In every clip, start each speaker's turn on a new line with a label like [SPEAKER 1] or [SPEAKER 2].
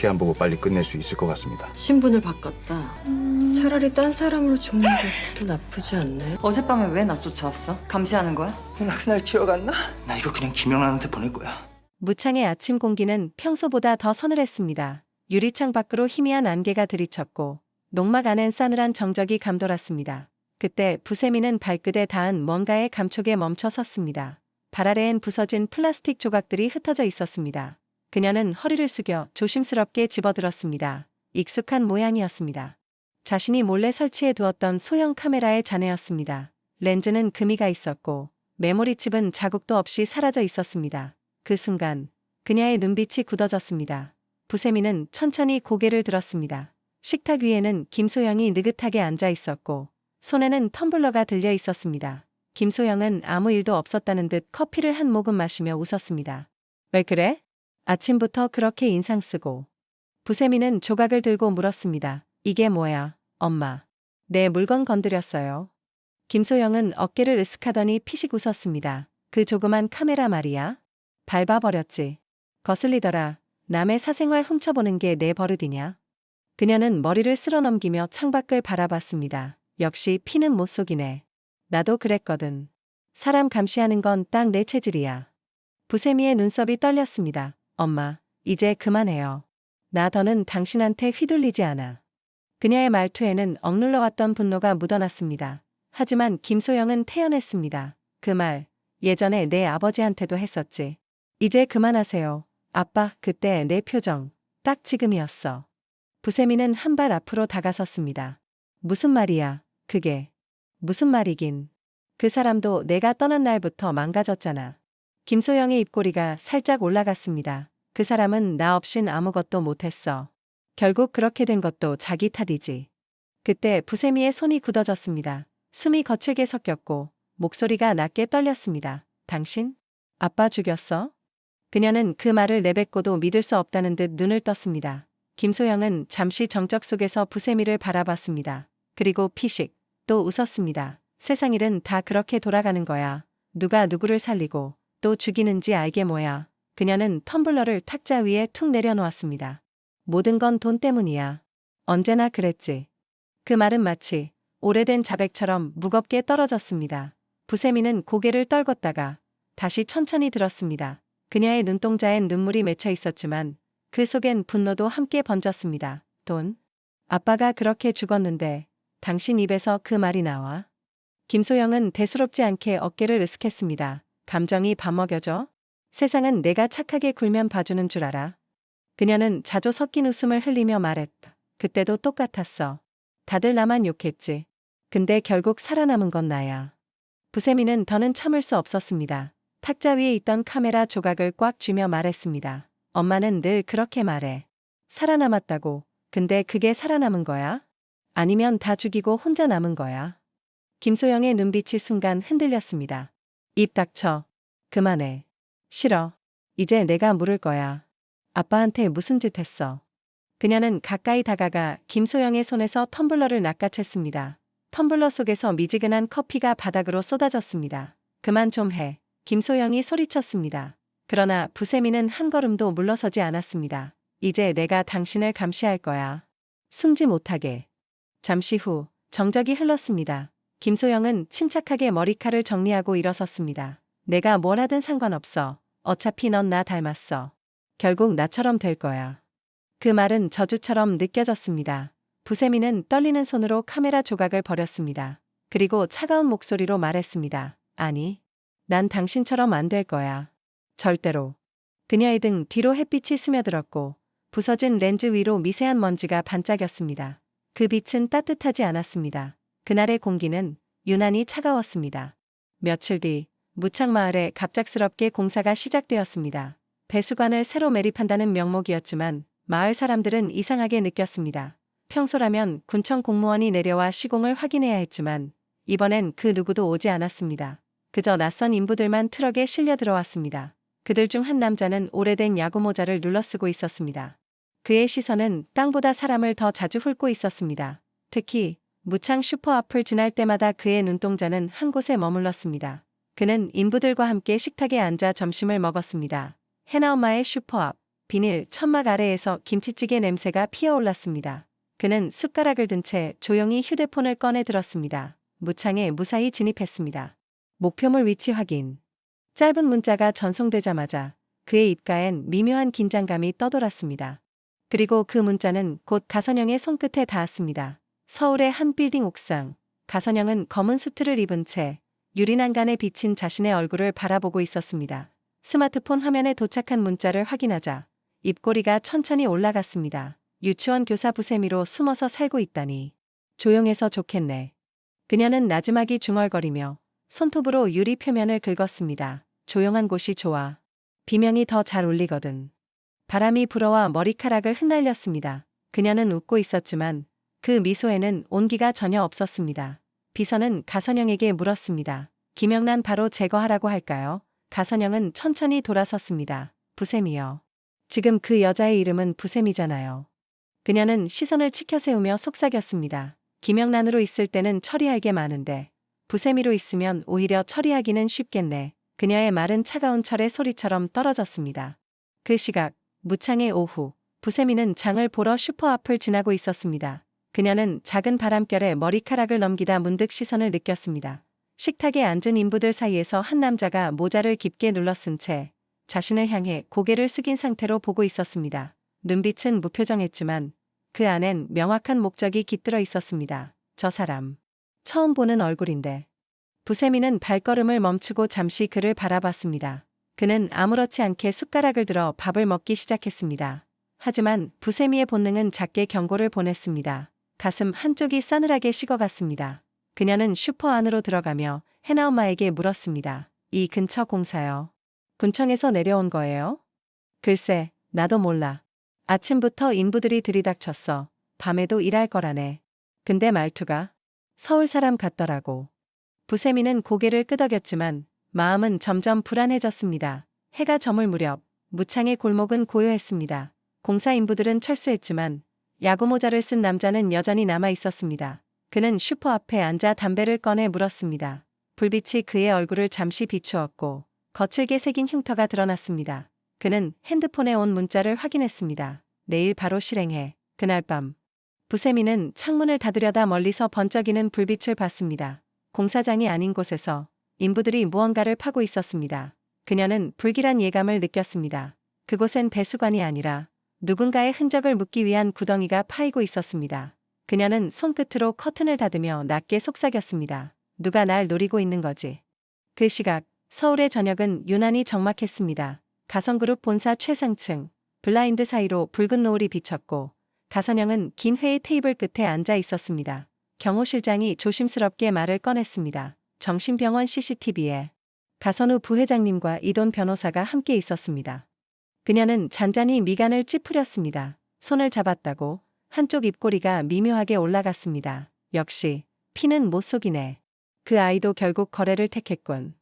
[SPEAKER 1] 시한 보고 빨리 끝낼 수 있을 것 같습니다.
[SPEAKER 2] 신분을 바꿨다. 차라리 딴 사람으로 죽는 게 더 나쁘지 않네.
[SPEAKER 3] 어젯밤에 왜 나 쫓아왔어? 감시하는 거야?
[SPEAKER 4] 나 그날 기억 안 나? 나 이거 그냥 김영란한테 보낼 거야.
[SPEAKER 5] 무창의 아침 공기는 평소보다 더 서늘했습니다. 유리창 밖으로 희미한 안개가 들이쳤고 농막 안엔 싸늘한 정적이 감돌았습니다. 그때 부세미는 발끝에 닿은 뭔가의 감촉에 멈춰 섰습니다. 발 아래엔 부서진 플라스틱 조각들이 흩어져 있었습니다. 그녀는 허리를 숙여 조심스럽게 집어들었습니다. 익숙한 모양이었습니다. 자신이 몰래 설치해 두었던 소형 카메라의 잔해였습니다. 렌즈는 금이가 있었고 메모리칩은 자국도 없이 사라져 있었습니다. 그 순간 그녀의 눈빛이 굳어졌습니다. 부세미는 천천히 고개를 들었습니다. 식탁 위에는 김소영이 느긋하게 앉아 있었고 손에는 텀블러가 들려 있었습니다. 김소영은 아무 일도 없었다는 듯 커피를 한 모금 마시며 웃었습니다. 왜 그래? 아침부터 그렇게 인상 쓰고. 부세미는 조각을 들고 물었습니다. 이게 뭐야, 엄마? 내 물건 건드렸어요. 김소영은 어깨를 으쓱하더니 피식 웃었습니다. 그 조그만 카메라 말이야? 밟아버렸지. 거슬리더라. 남의 사생활 훔쳐보는 게 내 버릇이냐? 그녀는 머리를 쓸어넘기며 창밖을 바라봤습니다. 역시 피는 못 속이네. 나도 그랬거든. 사람 감시하는 건 딱 내 체질이야. 부세미의 눈썹이 떨렸습니다. 엄마, 이제 그만해요. 나 더는 당신한테 휘둘리지 않아. 그녀의 말투에는 억눌러왔던 분노가 묻어났습니다. 하지만 김소영은 태연했습니다. 그 말, 예전에 내 아버지한테도 했었지. 이제 그만하세요. 아빠, 그때 내 표정, 딱 지금이었어. 부세미는 한 발 앞으로 다가섰습니다. 무슨 말이야, 그게. 무슨 말이긴. 그 사람도 내가 떠난 날부터 망가졌잖아. 김소영의 입꼬리가 살짝 올라갔습니다. 그 사람은 나 없인 아무것도 못했어. 결국 그렇게 된 것도 자기 탓이지. 그때 부세미의 손이 굳어졌습니다. 숨이 거칠게 섞였고 목소리가 낮게 떨렸습니다. 당신? 아빠 죽였어? 그녀는 그 말을 내뱉고도 믿을 수 없다는 듯 눈을 떴습니다. 김소영은 잠시 정적 속에서 부세미를 바라봤습니다. 그리고 피식, 또 웃었습니다. 세상 일은 다 그렇게 돌아가는 거야. 누가 누구를 살리고 또 죽이는지 알게 뭐야. 그녀는 텀블러를 탁자 위에 툭 내려놓았습니다. 모든 건 돈 때문이야. 언제나 그랬지. 그 말은 마치 오래된 자백처럼 무겁게 떨어졌습니다. 부세미는 고개를 떨궜다가 다시 천천히 들었습니다. 그녀의 눈동자엔 눈물이 맺혀 있었지만 그 속엔 분노도 함께 번졌습니다. 돈? 아빠가 그렇게 죽었는데 당신 입에서 그 말이 나와? 김소영은 대수롭지 않게 어깨를 으쓱했습니다. 감정이 밥 먹여줘? 세상은 내가 착하게 굴면 봐주는 줄 알아. 그녀는 자조 섞인 웃음을 흘리며 말했다. 그때도 똑같았어. 다들 나만 욕했지. 근데 결국 살아남은 건 나야. 부세미는 더는 참을 수 없었습니다. 탁자 위에 있던 카메라 조각을 꽉 쥐며 말했습니다. 엄마는 늘 그렇게 말해. 살아남았다고. 근데 그게 살아남은 거야? 아니면 다 죽이고 혼자 남은 거야? 김소영의 눈빛이 순간 흔들렸습니다. 입 닥쳐. 그만해. 싫어. 이제 내가 물을 거야. 아빠한테 무슨 짓 했어? 그녀는 가까이 다가가 김소영의 손에서 텀블러를 낚아챘습니다. 텀블러 속에서 미지근한 커피가 바닥으로 쏟아졌습니다. 그만 좀 해. 김소영이 소리쳤습니다. 그러나 부세미는 한 걸음도 물러서지 않았습니다. 이제 내가 당신을 감시할 거야. 숨지 못하게. 잠시 후 정적이 흘렀습니다. 김소영은 침착하게 머리칼을 정리하고 일어섰습니다. 내가 뭘 하든 상관없어. 어차피 넌 나 닮았어. 결국 나처럼 될 거야. 그 말은 저주처럼 느껴졌습니다. 부세미는 떨리는 손으로 카메라 조각을 버렸습니다. 그리고 차가운 목소리로 말했습니다. 아니, 난 당신처럼 안 될 거야. 절대로. 그녀의 등 뒤로 햇빛이 스며들었고 부서진 렌즈 위로 미세한 먼지가 반짝였습니다. 그 빛은 따뜻하지 않았습니다. 그날의 공기는 유난히 차가웠습니다. 며칠 뒤 무창마을에 갑작스럽게 공사가 시작되었습니다. 배수관을 새로 매립한다는 명목이었지만 마을 사람들은 이상하게 느꼈습니다. 평소라면 군청 공무원이 내려와 시공을 확인해야 했지만 이번엔 그 누구도 오지 않았습니다. 그저 낯선 인부들만 트럭에 실려 들어왔습니다. 그들 중 한 남자는 오래된 야구 모자를 눌러쓰고 있었습니다. 그의 시선은 땅보다 사람을 더 자주 훑고 있었습니다. 특히 무창 슈퍼 앞을 지날 때마다 그의 눈동자는 한 곳에 머물렀습니다. 그는 인부들과 함께 식탁에 앉아 점심을 먹었습니다. 해나 엄마의 슈퍼 앞. 비닐 천막 아래에서 김치찌개 냄새가 피어올랐습니다. 그는 숟가락을 든 채 조용히 휴대폰을 꺼내 들었습니다. 무창에 무사히 진입했습니다. 목표물 위치 확인. 짧은 문자가 전송되자마자 그의 입가엔 미묘한 긴장감이 떠돌았습니다. 그리고 그 문자는 곧 가선영의 손끝에 닿았습니다. 서울의 한 빌딩 옥상. 가선영은 검은 수트를 입은 채 유리난간에 비친 자신의 얼굴을 바라보고 있었습니다. 스마트폰 화면에 도착한 문자를 확인하자 입꼬리가 천천히 올라갔습니다. 유치원 교사 부세미로 숨어서 살고 있다니. 조용해서 좋겠네. 그녀는 나지막이 중얼거리며 손톱으로 유리 표면을 긁었습니다. 조용한 곳이 좋아. 비명이 더 잘 울리거든. 바람이 불어와 머리카락을 흩날렸습니다. 그녀는 웃고 있었지만 그 미소에는 온기가 전혀 없었습니다. 비서는 가선영에게 물었습니다. 김영란 바로 제거하라고 할까요? 가선영은 천천히 돌아섰습니다. 부세미요. 지금 그 여자의 이름은 부세미잖아요. 그녀는 시선을 치켜세우며 속삭였습니다. 김영란으로 있을 때는 처리할 게 많은데 부세미로 있으면 오히려 처리하기는 쉽겠네. 그녀의 말은 차가운 철의 소리처럼 떨어졌습니다. 그 시각 무창의 오후 부세미는 장을 보러 슈퍼 앞을 지나고 있었습니다. 그녀는 작은 바람결에 머리카락을 넘기다 문득 시선을 느꼈습니다. 식탁에 앉은 인부들 사이에서 한 남자가 모자를 깊게 눌러쓴 채 자신을 향해 고개를 숙인 상태로 보고 있었습니다. 눈빛은 무표정했지만 그 안엔 명확한 목적이 깃들어 있었습니다. 저 사람. 처음 보는 얼굴인데. 부세미는 발걸음을 멈추고 잠시 그를 바라봤습니다. 그는 아무렇지 않게 숟가락을 들어 밥을 먹기 시작했습니다. 하지만 부세미의 본능은 작게 경고를 보냈습니다. 가슴 한쪽이 싸늘하게 식어갔습니다. 그녀는 슈퍼 안으로 들어가며 해나 엄마에게 물었습니다. 이 근처 공사요. 군청에서 내려온 거예요? 글쎄, 나도 몰라. 아침부터 인부들이 들이닥쳤어. 밤에도 일할 거라네. 근데 말투가 서울 사람 같더라고. 부세미는 고개를 끄덕였지만 마음은 점점 불안해졌습니다. 해가 저물 무렵 무창의 골목은 고요했습니다. 공사 인부들은 철수했지만 야구모자를 쓴 남자는 여전히 남아 있었습니다. 그는 슈퍼 앞에 앉아 담배를 꺼내 물었습니다. 불빛이 그의 얼굴을 잠시 비추었고 거칠게 새긴 흉터가 드러났습니다. 그는 핸드폰에 온 문자를 확인했습니다. 내일 바로 실행해. 그날 밤. 부세미는 창문을 닫으려다 멀리서 번쩍이는 불빛을 봤습니다. 공사장이 아닌 곳에서 인부들이 무언가를 파고 있었습니다. 그녀는 불길한 예감을 느꼈습니다. 그곳엔 배수관이 아니라 누군가의 흔적을 묻기 위한 구덩이가 파이고 있었습니다. 그녀는 손끝으로 커튼을 닫으며 낮게 속삭였습니다. 누가 날 노리고 있는 거지. 그 시각 서울의 저녁은 유난히 적막했습니다. 가성그룹 본사 최상층 블라인드 사이로 붉은 노을이 비쳤고 가선영은 긴 회의 테이블 끝에 앉아 있었습니다. 경호 실장이 조심스럽게 말을 꺼냈습니다. 정신병원 CCTV에 가선우 부회장님과 이돈 변호사가 함께 있었습니다. 그녀는 잔잔히 미간을 찌푸렸습니다. 손을 잡았다고 한쪽 입꼬리가 미묘하게 올라갔습니다. 역시 피는 못 속이네. 그 아이도 결국 거래를 택했군.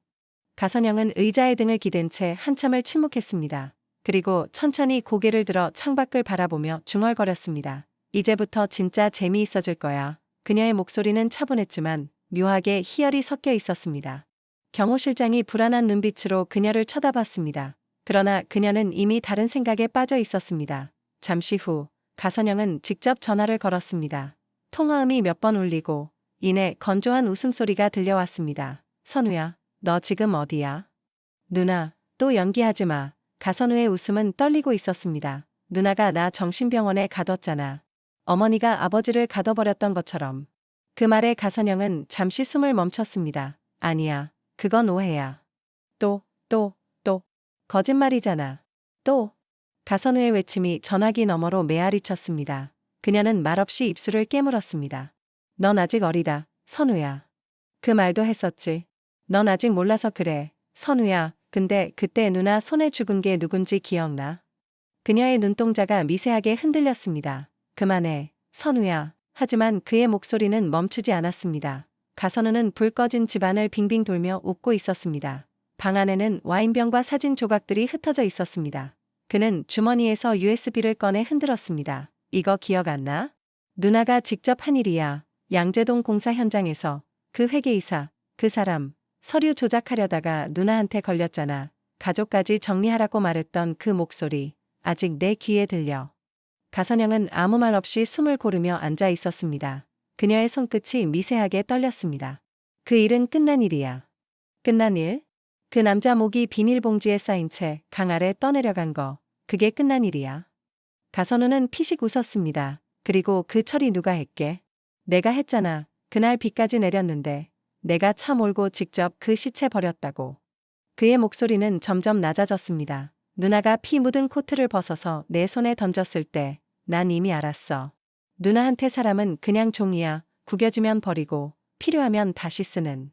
[SPEAKER 5] 가선영은 의자에 등을 기댄 채 한참을 침묵했습니다. 그리고 천천히 고개를 들어 창밖을 바라보며 중얼거렸습니다. 이제부터 진짜 재미있어질 거야. 그녀의 목소리는 차분했지만 묘하게 희열이 섞여 있었습니다. 경호 실장이 불안한 눈빛으로 그녀를 쳐다봤습니다. 그러나 그녀는 이미 다른 생각에 빠져 있었습니다. 잠시 후 가선영은 직접 전화를 걸었습니다. 통화음이 몇 번 울리고 이내 건조한 웃음소리가 들려왔습니다. 선우야, 너 지금 어디야? 누나, 또 연기하지 마. 가선우의 웃음은 떨리고 있었습니다. 누나가 나 정신병원에 가뒀잖아. 어머니가 아버지를 가둬버렸던 것처럼. 그 말에 가선영은 잠시 숨을 멈췄습니다. 아니야, 그건 오해야. 또. 거짓말이잖아. 또. 가선우의 외침이 전화기 너머로 메아리 쳤습니다. 그녀는 말없이 입술을 깨물었습니다. 넌 아직 어리다, 선우야. 그 말도 했었지. 넌 아직 몰라서 그래, 선우야. 근데 그때 누나 손에 죽은 게 누군지 기억나? 그녀의 눈동자가 미세하게 흔들렸습니다. 그만해, 선우야. 하지만 그의 목소리는 멈추지 않았습니다. 가선우는 불 꺼진 집안을 빙빙 돌며 웃고 있었습니다. 방 안에는 와인병과 사진 조각들이 흩어져 있었습니다. 그는 주머니에서 USB를 꺼내 흔들었습니다. 이거 기억 안 나? 누나가 직접 한 일이야. 양재동 공사 현장에서 그 회계이사, 그 사람, 서류 조작하려다가 누나한테 걸렸잖아. 가족까지 정리하라고 말했던 그 목소리. 아직 내 귀에 들려. 가선영은 아무 말 없이 숨을 고르며 앉아 있었습니다. 그녀의 손끝이 미세하게 떨렸습니다. 그 일은 끝난 일이야. 끝난 일? 그 남자 목이 비닐봉지에 쌓인 채 강 아래 떠내려간 거. 그게 끝난 일이야. 가선우는 피식 웃었습니다. 그리고 그 처리 누가 했게? 내가 했잖아. 그날 비까지 내렸는데 내가 차 몰고 직접 그 시체 버렸다고. 그의 목소리는 점점 낮아졌습니다. 누나가 피 묻은 코트를 벗어서 내 손에 던졌을 때 난 이미 알았어. 누나한테 사람은 그냥 종이야. 구겨지면 버리고 필요하면 다시 쓰는.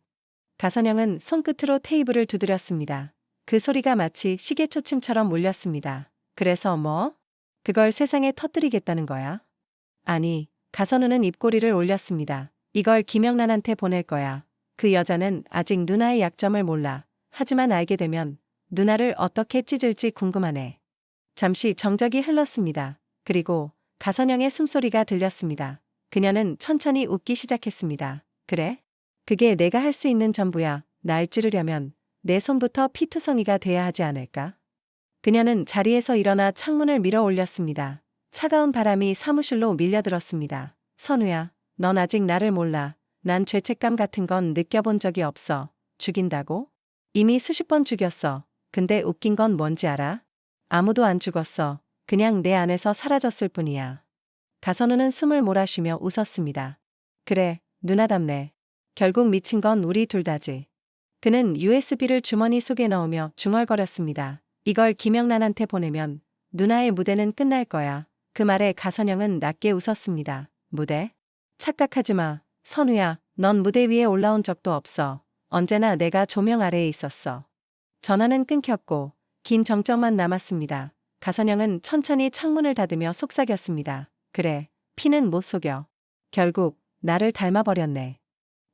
[SPEAKER 5] 가선영은 손끝으로 테이블을 두드렸습니다. 그 소리가 마치 시계초침처럼 울렸습니다. 그래서 뭐? 그걸 세상에 터뜨리겠다는 거야? 아니, 가선우는 입꼬리를 올렸습니다. 이걸 김영란한테 보낼 거야. 그 여자는 아직 누나의 약점을 몰라. 하지만 알게 되면 누나를 어떻게 찢을지 궁금하네. 잠시 정적이 흘렀습니다. 그리고 가선영의 숨소리가 들렸습니다. 그녀는 천천히 웃기 시작했습니다. 그래? 그게 내가 할 수 있는 전부야. 날 찌르려면 내 손부터 피투성이가 돼야 하지 않을까? 그녀는 자리에서 일어나 창문을 밀어 올렸습니다. 차가운 바람이 사무실로 밀려들었습니다. 선우야, 넌 아직 나를 몰라. 난 죄책감 같은 건 느껴본 적이 없어. 죽인다고? 이미 수십 번 죽였어. 근데 웃긴 건 뭔지 알아? 아무도 안 죽었어. 그냥 내 안에서 사라졌을 뿐이야. 가선우는 숨을 몰아쉬며 웃었습니다. 그래, 누나답네. 결국 미친 건 우리 둘 다지. 그는 USB를 주머니 속에 넣으며 중얼거렸습니다. 이걸 김영란한테 보내면 누나의 무대는 끝날 거야. 그 말에 가선영은 낮게 웃었습니다. 무대? 착각하지 마. 선우야, 넌 무대 위에 올라온 적도 없어. 언제나 내가 조명 아래에 있었어. 전화는 끊겼고 긴 정적만 남았습니다. 가선영은 천천히 창문을 닫으며 속삭였습니다. 그래, 피는 못 속여. 결국 나를 닮아버렸네.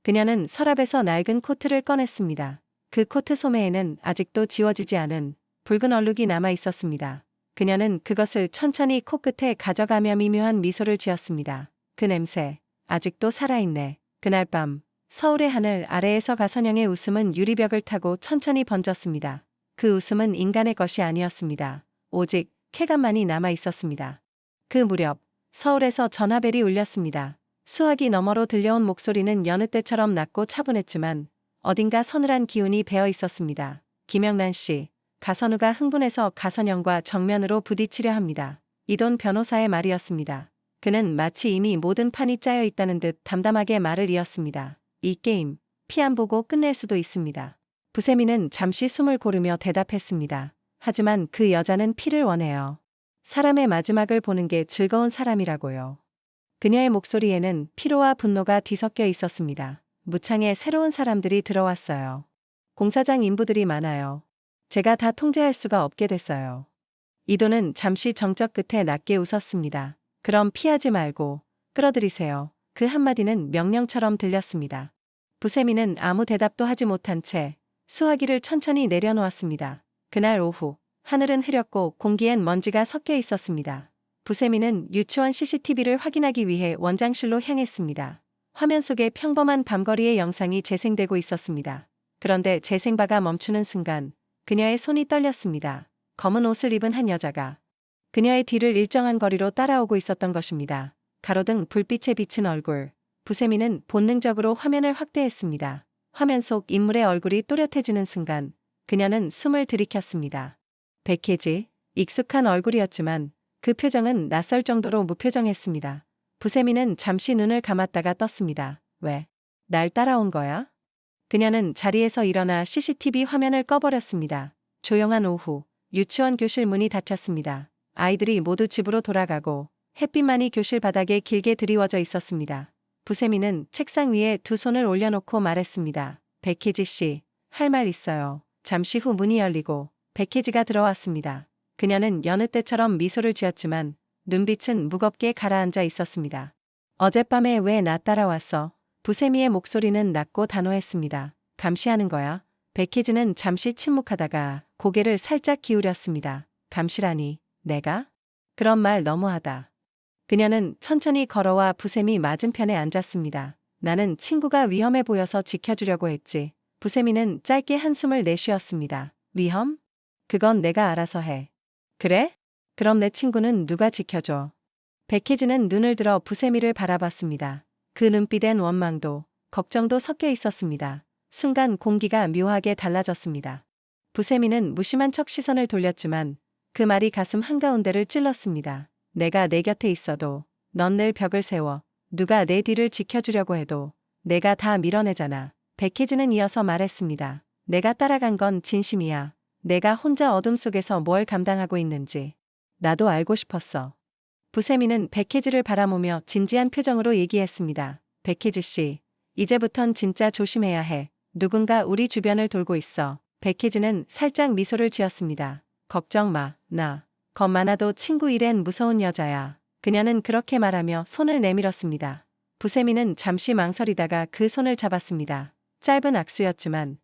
[SPEAKER 5] 그녀는 서랍에서 낡은 코트를 꺼냈습니다. 그 코트 소매에는 아직도 지워지지 않은 붉은 얼룩이 남아 있었습니다. 그녀는 그것을 천천히 코끝에 가져가며 미묘한 미소를 지었습니다. 그 냄새, 아직도 살아있네. 그날 밤, 서울의 하늘 아래에서 가선영의 웃음은 유리벽을 타고 천천히 번졌습니다. 그 웃음은 인간의 것이 아니었습니다. 오직 쾌감만이 남아 있었습니다. 그 무렵, 서울에서 전화벨이 울렸습니다. 수화기 너머로 들려온 목소리는 여느 때처럼 낮고 차분했지만 어딘가 서늘한 기운이 배어 있었습니다. 김영란 씨, 가선우가 흥분해서 가선영과 정면으로 부딪히려 합니다. 이돈 변호사의 말이었습니다. 그는 마치 이미 모든 판이 짜여 있다는 듯 담담하게 말을 이었습니다. 이 게임, 피 안 보고 끝낼 수도 있습니다. 부세미는 잠시 숨을 고르며 대답했습니다. 하지만 그 여자는 피를 원해요. 사람의 마지막을 보는 게 즐거운 사람이라고요. 그녀의 목소리에는 피로와 분노가 뒤섞여 있었습니다. 무창에 새로운 사람들이 들어왔어요. 공사장 인부들이 많아요. 제가 다 통제할 수가 없게 됐어요. 이도는 잠시 정적 끝에 낮게 웃었습니다. 그럼 피하지 말고 끌어들이세요. 그 한마디는 명령처럼 들렸습니다. 부세미는 아무 대답도 하지 못한 채 수화기를 천천히 내려놓았습니다. 그날 오후, 하늘은 흐렸고 공기엔 먼지가 섞여 있었습니다. 부세미는 유치원 CCTV를 확인하기 위해 원장실로 향했습니다. 화면 속에 평범한 밤거리의 영상이 재생되고 있었습니다. 그런데 재생바가 멈추는 순간 그녀의 손이 떨렸습니다. 검은 옷을 입은 한 여자가 그녀의 뒤를 일정한 거리로 따라오고 있었던 것입니다. 가로등 불빛에 비친 얼굴. 부세미는 본능적으로 화면을 확대했습니다. 화면 속 인물의 얼굴이 또렷해지는 순간 그녀는 숨을 들이켰습니다. 백혜지, 익숙한 얼굴이었지만 그 표정은 낯설 정도로 무표정했습니다. 부세미는 잠시 눈을 감았다가 떴습니다. 왜? 날 따라온 거야? 그녀는 자리에서 일어나 CCTV 화면을 꺼버렸습니다. 조용한 오후, 유치원 교실 문이 닫혔습니다. 아이들이 모두 집으로 돌아가고 햇빛만이 교실 바닥에 길게 드리워져 있었습니다. 부세미는 책상 위에 두 손을 올려놓고 말했습니다. 백혜지 씨, 할 말 있어요. 잠시 후 문이 열리고 백혜지가 들어왔습니다. 그녀는 여느 때처럼 미소를 지었지만 눈빛은 무겁게 가라앉아 있었습니다. 어젯밤에 왜 나 따라왔어? 부세미의 목소리는 낮고 단호했습니다. 감시하는 거야? 백혜지는 잠시 침묵하다가 고개를 살짝 기울였습니다. 감시라니, 내가? 그런 말 너무하다. 그녀는 천천히 걸어와 부세미 맞은편에 앉았습니다. 나는 친구가 위험해 보여서 지켜주려고 했지. 부세미는 짧게 한숨을 내쉬었습니다. 위험? 그건 내가 알아서 해. 그래? 그럼 내 친구는 누가 지켜줘? 백혜진은 눈을 들어 부세미를 바라봤습니다. 그 눈빛엔 원망도, 걱정도 섞여 있었습니다. 순간 공기가 묘하게 달라졌습니다. 부세미는 무심한 척 시선을 돌렸지만 그 말이 가슴 한가운데를 찔렀습니다. 내가 내 곁에 있어도 넌 늘 벽을 세워. 누가 내 뒤를 지켜주려고 해도 내가 다 밀어내잖아. 백혜진은 이어서 말했습니다. 내가 따라간 건 진심이야. 내가 혼자 어둠 속에서 뭘 감당하고 있는지 나도 알고 싶었어. 부세미는 백혜지를 바라보며 진지한 표정으로 얘기했습니다. 백혜지 씨, 이제부턴 진짜 조심해야 해. 누군가 우리 주변을 돌고 있어. 백혜지는 살짝 미소를 지었습니다. 걱정 마. 나 겁 많아도 친구 일엔 무서운 여자야. 그녀는 그렇게 말하며 손을 내밀었습니다. 부세미는 잠시 망설이다가 그 손을 잡았습니다. 짧은 악수였지만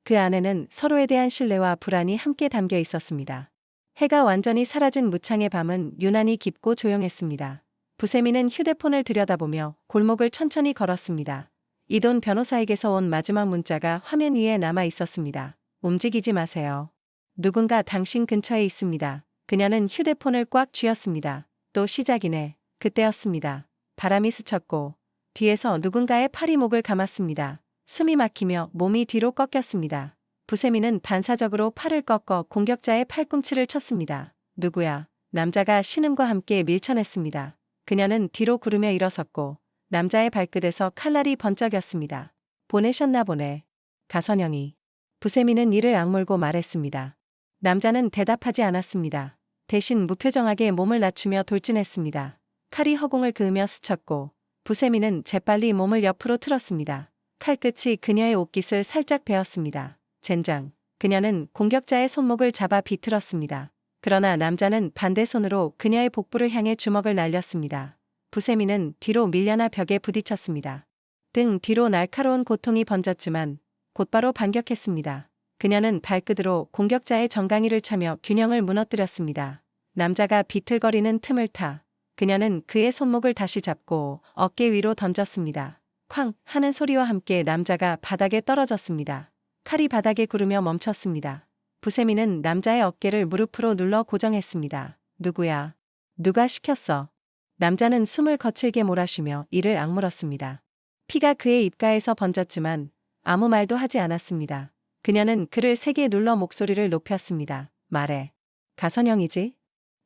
[SPEAKER 5] 그 안에는 서로에 대한 신뢰와 불안이 함께 담겨 있었습니다. 해가 완전히 사라진 무창의 밤은 유난히 깊고 조용했습니다. 부세미는 휴대폰을 들여다보며 골목을 천천히 걸었습니다. 이돈 변호사에게서 온 마지막 문자가 화면 위에 남아 있었습니다. 움직이지 마세요. 누군가 당신 근처에 있습니다. 그녀는 휴대폰을 꽉 쥐었습니다. 또 시작이네. 그때였습니다. 바람이 스쳤고 뒤에서 누군가의 팔이 목을 감았습니다. 숨이 막히며 몸이 뒤로 꺾였습니다. 부세미는 반사적으로 팔을 꺾어 공격자의 팔꿈치를 쳤습니다. 누구야? 남자가 신음과 함께 밀쳐냈습니다. 그녀는 뒤로 구르며 일어섰고 남자의 발끝에서 칼날이 번쩍였습니다. 보내셨나 보네. 가선영이. 부세미는 이를 악물고 말했습니다. 남자는 대답하지 않았습니다. 대신 무표정하게 몸을 낮추며 돌진했습니다. 칼이 허공을 그으며 스쳤고 부세미는 재빨리 몸을 옆으로 틀었습니다. 칼끝이 그녀의 옷깃을 살짝 베었습니다. 젠장. 그녀는 공격자의 손목을 잡아 비틀었습니다. 그러나 남자는 반대 손으로 그녀의 복부를 향해 주먹을 날렸습니다. 부세미는 뒤로 밀려나 벽에 부딪혔습니다. 등 뒤로 날카로운 고통이 번졌지만 곧바로 반격했습니다. 그녀는 발끝으로 공격자의 정강이를 차며 균형을 무너뜨렸습니다. 남자가 비틀거리는 틈을 타 그녀는 그의 손목을 다시 잡고 어깨 위로 던졌습니다. 쾅 하는 소리와 함께 남자가 바닥에 떨어졌습니다. 칼이 바닥에 구르며 멈췄습니다. 부세미는 남자의 어깨를 무릎으로 눌러 고정했습니다. 누구야? 누가 시켰어? 남자는 숨을 거칠게 몰아쉬며 이를 악물었습니다. 피가 그의 입가에서 번졌지만 아무 말도 하지 않았습니다. 그녀는 그를 세게 눌러 목소리를 높였습니다. 말해. 가선영이지?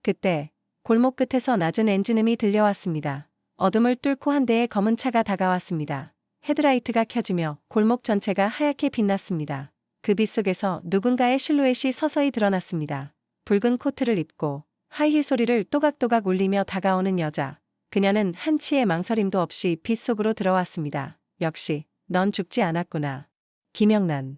[SPEAKER 5] 그때 골목 끝에서 낮은 엔진음이 들려왔습니다. 어둠을 뚫고 한 대의 검은 차가 다가왔습니다. 헤드라이트가 켜지며 골목 전체가 하얗게 빛났습니다. 그 빛 속에서 누군가의 실루엣이 서서히 드러났습니다. 붉은 코트를 입고 하이힐 소리를 또각또각 울리며 다가오는 여자. 그녀는 한치의 망설임도 없이 빛 속으로 들어왔습니다. 역시 넌 죽지 않았구나. 김영란.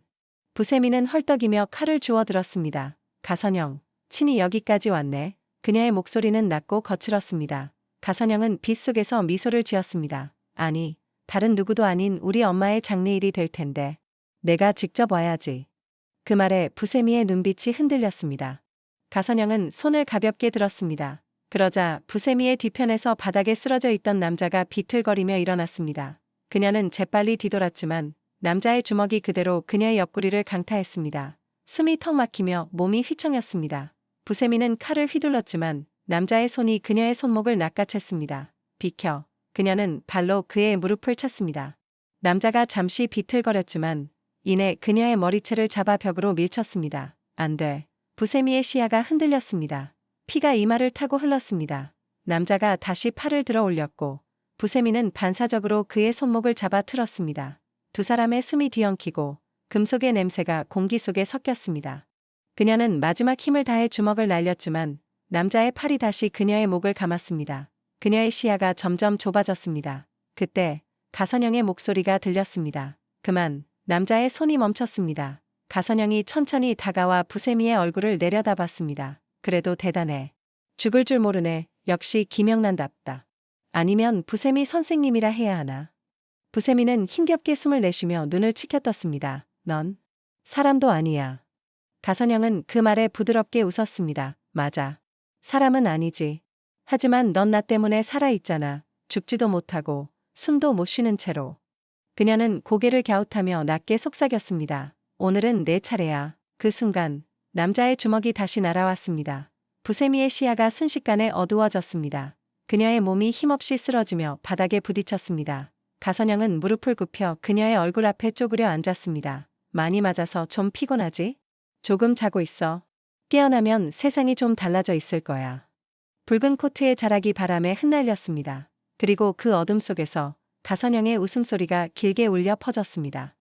[SPEAKER 5] 부세미는 헐떡이며 칼을 주워들었습니다. 가선영, 친히 여기까지 왔네. 그녀의 목소리는 낮고 거칠었습니다. 가선영은 빛 속에서 미소를 지었습니다. 아니, 다른 누구도 아닌 우리 엄마의 장례일이 될 텐데. 내가 직접 와야지. 그 말에 부세미의 눈빛이 흔들렸습니다. 가선영은 손을 가볍게 들었습니다. 그러자 부세미의 뒤편에서 바닥에 쓰러져 있던 남자가 비틀거리며 일어났습니다. 그녀는 재빨리 뒤돌았지만 남자의 주먹이 그대로 그녀의 옆구리를 강타했습니다. 숨이 턱 막히며 몸이 휘청였습니다. 부세미는 칼을 휘둘렀지만 남자의 손이 그녀의 손목을 낚아챘습니다. 비켜. 그녀는 발로 그의 무릎을 찼습니다. 남자가 잠시 비틀거렸지만 이내 그녀의 머리채를 잡아 벽으로 밀쳤습니다. 안 돼. 부세미의 시야가 흔들렸습니다. 피가 이마를 타고 흘렀습니다. 남자가 다시 팔을 들어 올렸고 부세미는 반사적으로 그의 손목을 잡아 틀었습니다. 두 사람의 숨이 뒤엉키고 금속의 냄새가 공기 속에 섞였습니다. 그녀는 마지막 힘을 다해 주먹을 날렸지만 남자의 팔이 다시 그녀의 목을 감았습니다. 그녀의 시야가 점점 좁아졌습니다. 그때 가선영의 목소리가 들렸습니다. 그만. 남자의 손이 멈췄습니다. 가선영이 천천히 다가와 부세미의 얼굴을 내려다봤습니다. 그래도 대단해. 죽을 줄 모르네. 역시 김영란답다. 아니면 부세미 선생님이라 해야 하나. 부세미는 힘겹게 숨을 내쉬며 눈을 치켜떴습니다. 넌 사람도 아니야. 가선영은 그 말에 부드럽게 웃었습니다. 맞아. 사람은 아니지. 하지만 넌 나 때문에 살아있잖아. 죽지도 못하고 숨도 못 쉬는 채로. 그녀는 고개를 갸웃하며 낮게 속삭였습니다. 오늘은 내 차례야. 그 순간 남자의 주먹이 다시 날아왔습니다. 부세미의 시야가 순식간에 어두워졌습니다. 그녀의 몸이 힘없이 쓰러지며 바닥에 부딪혔습니다. 가선영은 무릎을 굽혀 그녀의 얼굴 앞에 쪼그려 앉았습니다. 많이 맞아서 좀 피곤하지? 조금 자고 있어. 깨어나면 세상이 좀 달라져 있을 거야. 붉은 코트의 자락이 바람에 흩날렸습니다. 그리고 그 어둠 속에서 가선영의 웃음소리가 길게 울려 퍼졌습니다.